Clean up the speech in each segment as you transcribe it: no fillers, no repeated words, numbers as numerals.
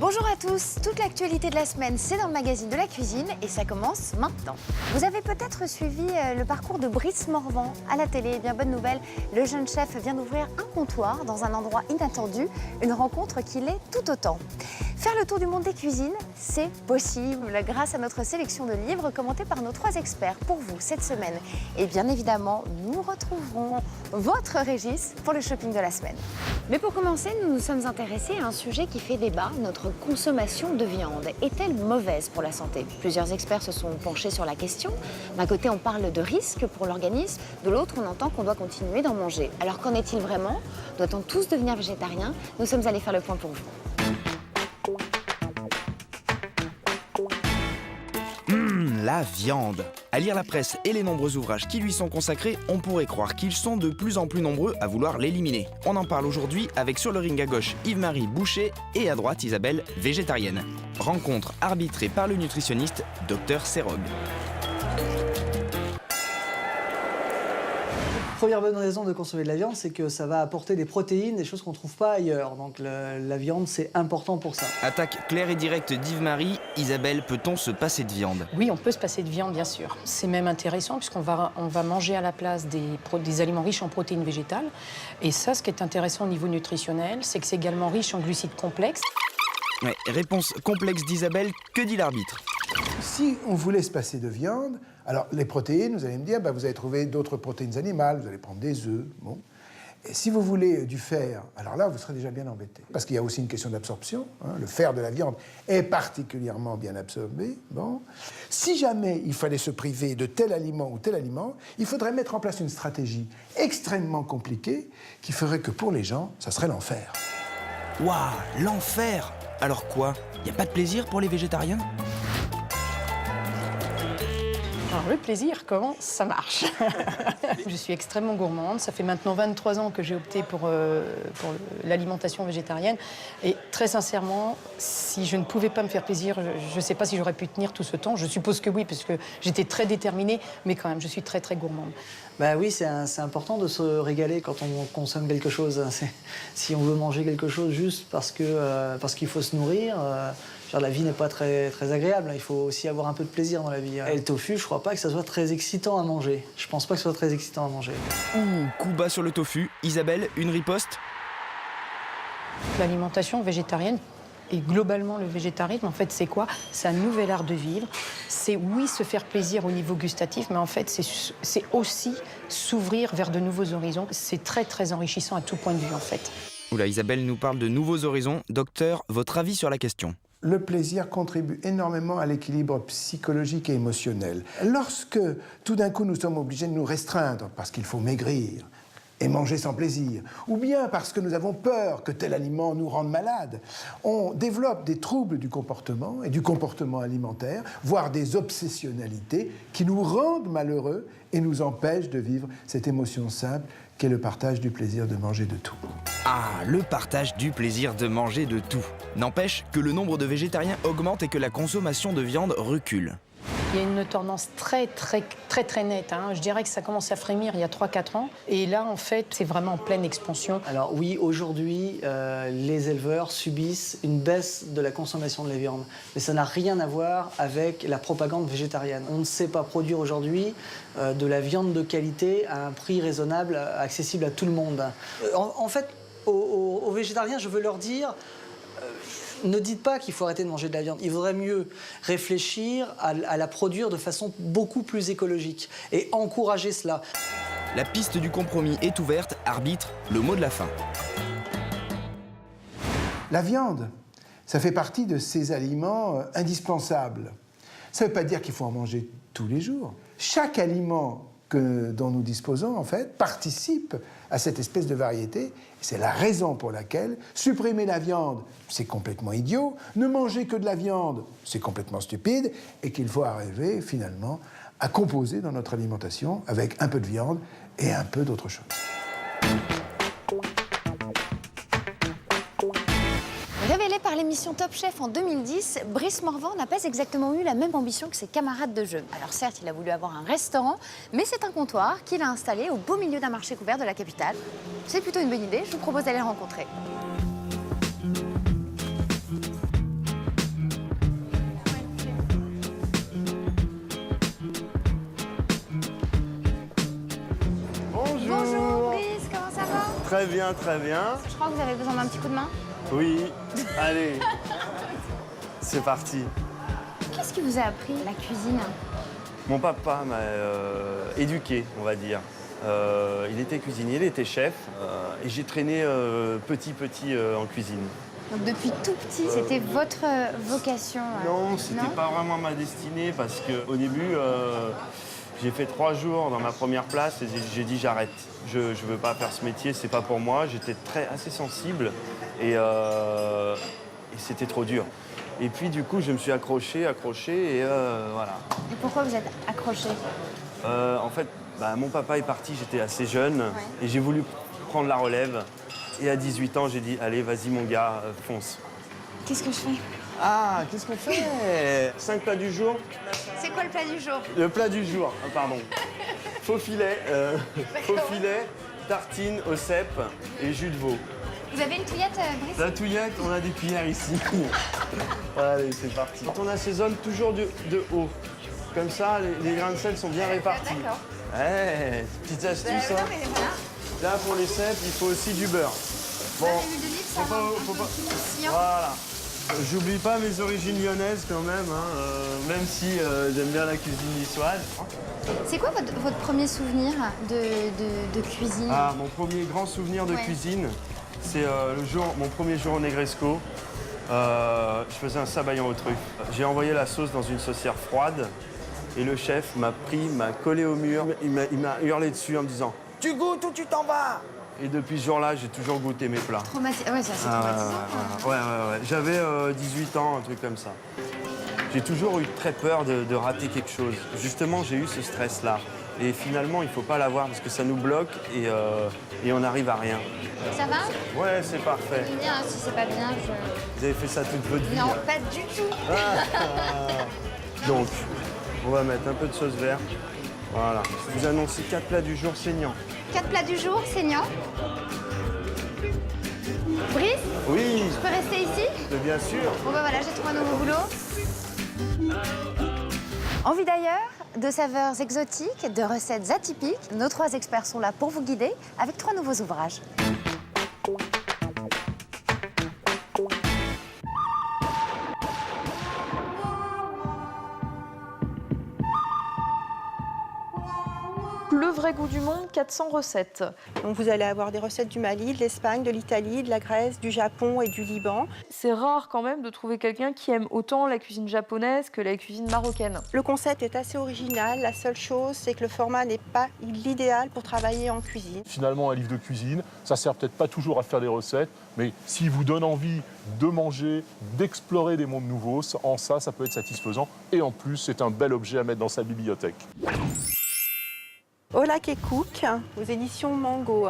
Bonjour à tous, toute l'actualité de la semaine, c'est dans le magazine de la cuisine et ça commence maintenant. Vous avez peut-être suivi le parcours de Brice Morvan à la télé. Eh bien, bonne nouvelle, le jeune chef vient d'ouvrir un comptoir dans un endroit inattendu, une rencontre qui l'est tout autant. Faire le tour du monde des cuisines, c'est possible grâce à notre sélection de livres commentés par nos 3 experts pour vous cette semaine. Et bien évidemment, nous retrouverons votre Régis pour le shopping de la semaine. Mais pour commencer, nous nous sommes intéressés à un sujet qui fait débat, notre consommation de viande. Est-elle mauvaise pour la santé? Plusieurs experts se sont penchés sur la question. D'un côté, on parle de risques pour l'organisme, de l'autre, on entend qu'on doit continuer d'en manger. Alors qu'en est-il vraiment? Doit-on tous devenir végétariens? Nous sommes allés faire le point pour vous. La viande. À lire la presse et les nombreux ouvrages qui lui sont consacrés, on pourrait croire qu'ils sont de plus en plus nombreux à vouloir l'éliminer. On en parle aujourd'hui avec sur le ring à gauche Yves-Marie Boucher et à droite Isabelle, végétarienne. Rencontre arbitrée par le nutritionniste Dr Serog. Première bonne raison de consommer de la viande, c'est que ça va apporter des protéines, des choses qu'on ne trouve pas ailleurs. Donc la viande, c'est important pour ça. Attaque claire et directe d'Yves-Marie. Isabelle, peut-on se passer de viande? Oui, on peut se passer de viande, bien sûr. C'est même intéressant puisqu'on va manger à la place des aliments riches en protéines végétales. Et ça, ce qui est intéressant au niveau nutritionnel, c'est que c'est également riche en glucides complexes. Ouais, réponse complexe d'Isabelle, que dit l'arbitre? Si on voulait se passer de viande, alors les protéines, vous allez me dire, vous allez trouver d'autres protéines animales, vous allez prendre des œufs, bon. Et si vous voulez du fer, alors là, vous serez déjà bien embêté. Parce qu'il y a aussi une question d'absorption, hein. Le fer de la viande est particulièrement bien absorbé, bon. Si jamais il fallait se priver de tel aliment ou tel aliment, il faudrait mettre en place une stratégie extrêmement compliquée qui ferait que pour les gens, ça serait l'enfer. Waouh, l'enfer! Alors quoi? Y a pas de plaisir pour les végétariens? Alors le plaisir, comment ça marche? Je suis extrêmement gourmande. Ça fait maintenant 23 ans que j'ai opté pour l'alimentation végétarienne. Et très sincèrement, si je ne pouvais pas me faire plaisir, je ne sais pas si j'aurais pu tenir tout ce temps. Je suppose que oui, parce que j'étais très déterminée. Mais quand même, je suis très, très gourmande. Bah oui, c'est important de se régaler quand on consomme quelque chose. Si on veut manger quelque chose juste parce qu'il faut se nourrir, la vie n'est pas très, très agréable. Il faut aussi avoir un peu de plaisir dans la vie. Et le tofu, je crois pas que ça soit très excitant à manger. Je pense pas que ce soit très excitant à manger. Coup bas sur le tofu. Isabelle, une riposte? L'alimentation végétarienne et globalement le végétarisme, en fait, c'est quoi? C'est un nouvel art de vivre. C'est, oui, se faire plaisir au niveau gustatif, mais en fait, c'est aussi s'ouvrir vers de nouveaux horizons. C'est très, très enrichissant à tout point de vue, en fait. Oula, Isabelle nous parle de nouveaux horizons. Docteur, votre avis sur la question? Le plaisir contribue énormément à l'équilibre psychologique et émotionnel. Lorsque, tout d'un coup, nous sommes obligés de nous restreindre parce qu'il faut maigrir et manger sans plaisir, ou bien parce que nous avons peur que tel aliment nous rende malade, on développe des troubles du comportement et du comportement alimentaire, voire des obsessionnalités qui nous rendent malheureux et nous empêchent de vivre cette émotion simple qu'est le partage du plaisir de manger de tout. Ah, le partage du plaisir de manger de tout. N'empêche que le nombre de végétariens augmente et que la consommation de viande recule. Il y a une tendance très, très, très, très nette. Je dirais que ça commence à frémir il y a 3-4 ans. Et là, en fait, c'est vraiment en pleine expansion. Alors oui, aujourd'hui, les éleveurs subissent une baisse de la consommation de la viande. Mais ça n'a rien à voir avec la propagande végétarienne. On ne sait pas produire aujourd'hui de la viande de qualité à un prix raisonnable, accessible à tout le monde. En fait, aux végétariens, je veux leur dire... Ne dites pas qu'il faut arrêter de manger de la viande. Il vaudrait mieux réfléchir à la produire de façon beaucoup plus écologique et encourager cela. La piste du compromis est ouverte. Arbitre, le mot de la fin. La viande, ça fait partie de ces aliments indispensables. Ça ne veut pas dire qu'il faut en manger tous les jours. Chaque aliment dont nous disposons, en fait, participe à cette espèce de variété. C'est la raison pour laquelle supprimer la viande, c'est complètement idiot. Ne manger que de la viande, c'est complètement stupide. Et qu'il faut arriver, finalement, à composer dans notre alimentation avec un peu de viande et un peu d'autre chose. Révélé par l'émission Top Chef en 2010, Brice Morvan n'a pas exactement eu la même ambition que ses camarades de jeu. Alors certes, il a voulu avoir un restaurant, mais c'est un comptoir qu'il a installé au beau milieu d'un marché couvert de la capitale. C'est plutôt une bonne idée, je vous propose d'aller le rencontrer. Très bien, très bien. Je crois que vous avez besoin d'un petit coup de main. Oui, allez. C'est parti. Qu'est-ce qui vous a appris la cuisine? Mon papa m'a éduqué, on va dire. Il était cuisinier, il était chef. Et j'ai traîné petit en cuisine. Donc depuis tout petit, c'était votre vocation? Non, c'était pas vraiment ma destinée parce qu'au début, j'ai fait 3 jours dans ma première place et j'ai dit j'arrête. Je veux pas faire ce métier, c'est pas pour moi. J'étais assez sensible et c'était trop dur. Et puis du coup, je me suis accroché et voilà. Et pourquoi vous êtes accroché? En fait, mon papa est parti, j'étais assez jeune et j'ai voulu prendre la relève. Et à 18 ans, j'ai dit allez, vas-y mon gars, fonce. Qu'est-ce que je fais? Ah, qu'est-ce qu'on fait? 5 plats du jour. C'est quoi le plat du jour? Le plat du jour, pardon. Faux filet, tartine au cèpe et jus de veau. Vous avez une touillette, Brice? La touillette, on a des cuillères ici. Allez, c'est parti. Quand on assaisonne toujours de haut. Comme ça, les grains de sel sont bien répartis. D'accord. Ouais, petite astuce. Non, Hein. mais voilà. Là, pour les cèpes, il faut aussi du beurre. Bon, L'huile d'olive, ça faut rend pas- un faut peu pas- croustillant. voilà. J'oublie pas mes origines lyonnaises quand même, hein, même si j'aime bien la cuisine niçoise. C'est quoi votre premier souvenir de cuisine? Ah, mon premier grand souvenir de Ouais. cuisine, c'est mon premier jour au Negresco. Je faisais un sabayon aux truffes. J'ai envoyé la sauce dans une saucière froide et le chef m'a collé au mur. Il m'a hurlé dessus en me disant « Tu goûtes ou tu t'en vas ?» Et depuis ce jour-là, j'ai toujours goûté mes plats. Ouais, c'est assez traumatisant. Ouais. J'avais 18 ans, un truc comme ça. J'ai toujours eu très peur de rater quelque chose. Justement, j'ai eu ce stress-là. Et finalement, il ne faut pas l'avoir parce que ça nous bloque et on n'arrive à rien. Ça va? Ouais, c'est parfait. Je veux dire, si c'est pas bien, Vous avez fait ça toute votre vie. Non, hein. pas du tout. Donc, on va mettre un peu de sauce verte. Voilà. Je vous annonce 4 plats du jour saignants. 4 plats du jour, saignant. Brice, Oui, je peux rester ici? bien sûr. Bon bah voilà, j'ai trouvé un nouveau boulot. Envie d'ailleurs, de saveurs exotiques, de recettes atypiques, nos 3 experts sont là pour vous guider avec 3 nouveaux ouvrages. Le vrai goût du monde, 400 recettes. Donc vous allez avoir des recettes du Mali, de l'Espagne, de l'Italie, de la Grèce, du Japon et du Liban. C'est rare quand même de trouver quelqu'un qui aime autant la cuisine japonaise que la cuisine marocaine. Le concept est assez original. La seule chose, c'est que le format n'est pas l'idéal pour travailler en cuisine. Finalement, un livre de cuisine, ça sert peut-être pas toujours à faire des recettes, mais s'il vous donne envie de manger, d'explorer des mondes nouveaux, en ça peut être satisfaisant. Et en plus, c'est un bel objet à mettre dans sa bibliothèque. Hola que Cook, aux éditions Mango.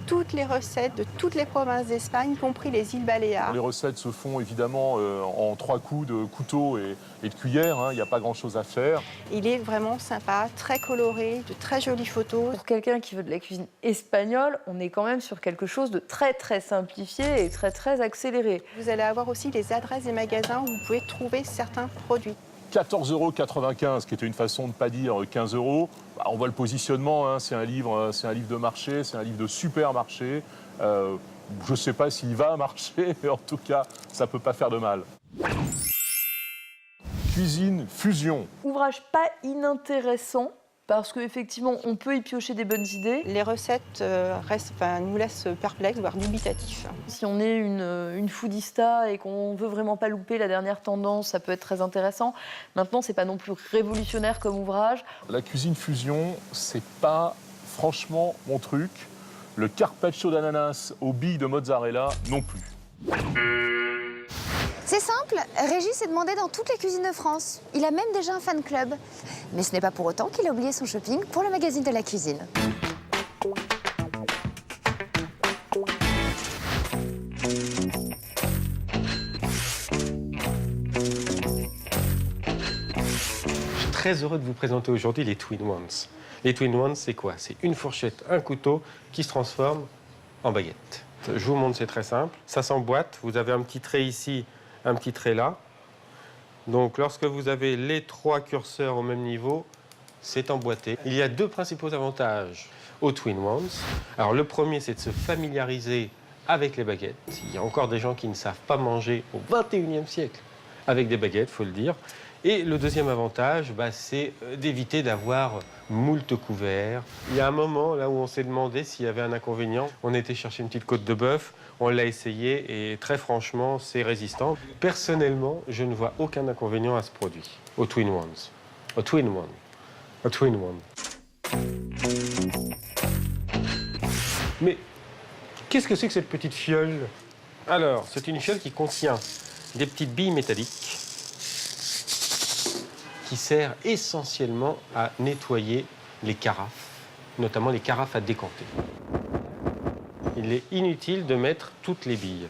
Toutes les recettes de toutes les provinces d'Espagne, y compris les îles Baléares. Les recettes se font évidemment en 3 coups de couteau et de cuillère, hein. Il n'y a pas grand-chose à faire. Il est vraiment sympa, très coloré, de très jolies photos. Pour quelqu'un qui veut de la cuisine espagnole, on est quand même sur quelque chose de très très simplifié et très très accéléré. Vous allez avoir aussi les adresses des magasins où vous pouvez trouver certains produits. 14,95 €, qui était une façon de ne pas dire 15 €. On voit le positionnement, hein. C'est un livre de marché, c'est un livre de supermarché. Je ne sais pas s'il va marcher, mais en tout cas, ça ne peut pas faire de mal. Cuisine fusion. Ouvrage pas inintéressant, parce qu'effectivement, on peut y piocher des bonnes idées. Les recettes nous laissent perplexes, voire dubitatifs. Si on est une foodista et qu'on veut vraiment pas louper la dernière tendance, ça peut être très intéressant. Maintenant, c'est pas non plus révolutionnaire comme ouvrage. La cuisine fusion, c'est pas franchement mon truc. Le carpaccio d'ananas aux billes de mozzarella, non plus. C'est simple, Régis est demandé dans toutes les cuisines de France. Il a même déjà un fan club. Mais ce n'est pas pour autant qu'il a oublié son shopping pour le magazine de la cuisine. Je suis très heureux de vous présenter aujourd'hui les Twin Ones. Les Twin Ones, c'est quoi? C'est une fourchette, un couteau qui se transforme en baguette. Je vous montre, c'est très simple. Ça s'emboîte. Vous avez un petit trait ici, un petit trait là. Donc, lorsque vous avez les 3 curseurs au même niveau, c'est emboîté. Il y a 2 principaux avantages. aux Twin Ones. Alors le premier, c'est de se familiariser avec les baguettes. Il y a encore des gens qui ne savent pas manger au 21e siècle avec des baguettes, il faut le dire. Et le deuxième avantage, c'est d'éviter d'avoir moult couverts. Il y a un moment là où on s'est demandé s'il y avait un inconvénient. On était chercher une petite côte de bœuf, on l'a essayé et très franchement, c'est résistant. Personnellement, je ne vois aucun inconvénient à ce produit, au Twin Ones. Au Twin One. Au Twin One. Mais qu'est-ce que c'est que cette petite fiole? Alors, c'est une fiole qui contient des petites billes métalliques qui sert essentiellement à nettoyer les carafes, notamment les carafes à décanter. Il est inutile de mettre toutes les billes.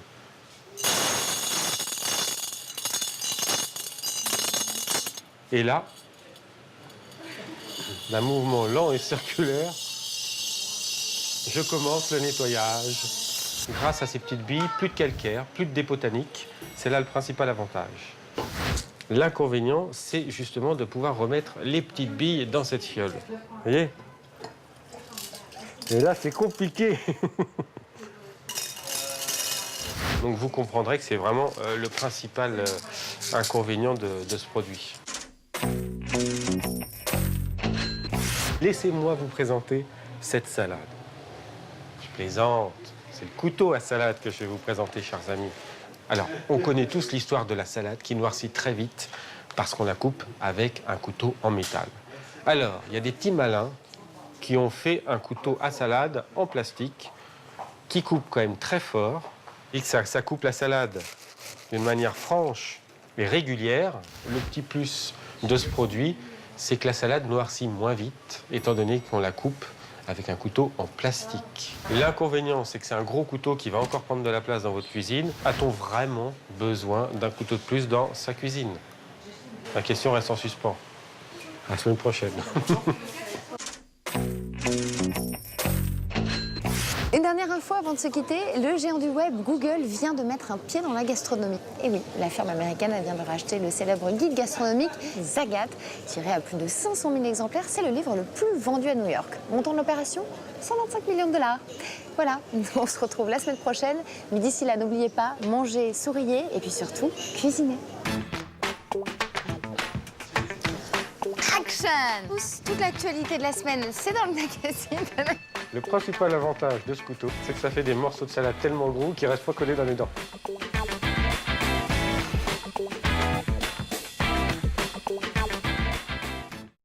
Et là, d'un mouvement lent et circulaire, je commence le nettoyage. Grâce à ces petites billes, plus de calcaire, plus de dépôt tannique. C'est là le principal avantage. L'inconvénient, c'est justement de pouvoir remettre les petites billes dans cette fiole. Vous voyez? Et là, c'est compliqué. Donc vous comprendrez que c'est vraiment le principal inconvénient de ce produit. Laissez-moi vous présenter cette salade. Je plaisante. C'est le couteau à salade que je vais vous présenter, chers amis. Alors, on connaît tous l'histoire de la salade qui noircit très vite parce qu'on la coupe avec un couteau en métal. Alors, il y a des petits malins qui ont fait un couteau à salade en plastique qui coupe quand même très fort et que ça coupe la salade d'une manière franche et régulière. Le petit plus de ce produit, c'est que la salade noircit moins vite étant donné qu'on la coupe avec un couteau en plastique. L'inconvénient, c'est que c'est un gros couteau qui va encore prendre de la place dans votre cuisine. A-t-on vraiment besoin d'un couteau de plus dans sa cuisine? La question reste en suspens. À la semaine prochaine. Une dernière info avant de se quitter, le géant du web Google vient de mettre un pied dans la gastronomie. Et oui, la firme américaine vient de racheter le célèbre guide gastronomique Zagat, tiré à plus de 500 000 exemplaires. C'est le livre le plus vendu à New York. Montant de l'opération, 125 millions de dollars. Voilà, on se retrouve la semaine prochaine. Mais d'ici là, n'oubliez pas, mangez, souriez et puis surtout, cuisinez. Action! Toute l'actualité de la semaine, c'est dans le magazine. Le principal avantage de ce couteau, c'est que ça fait des morceaux de salade tellement gros qu'ils ne restent pas collés dans les dents.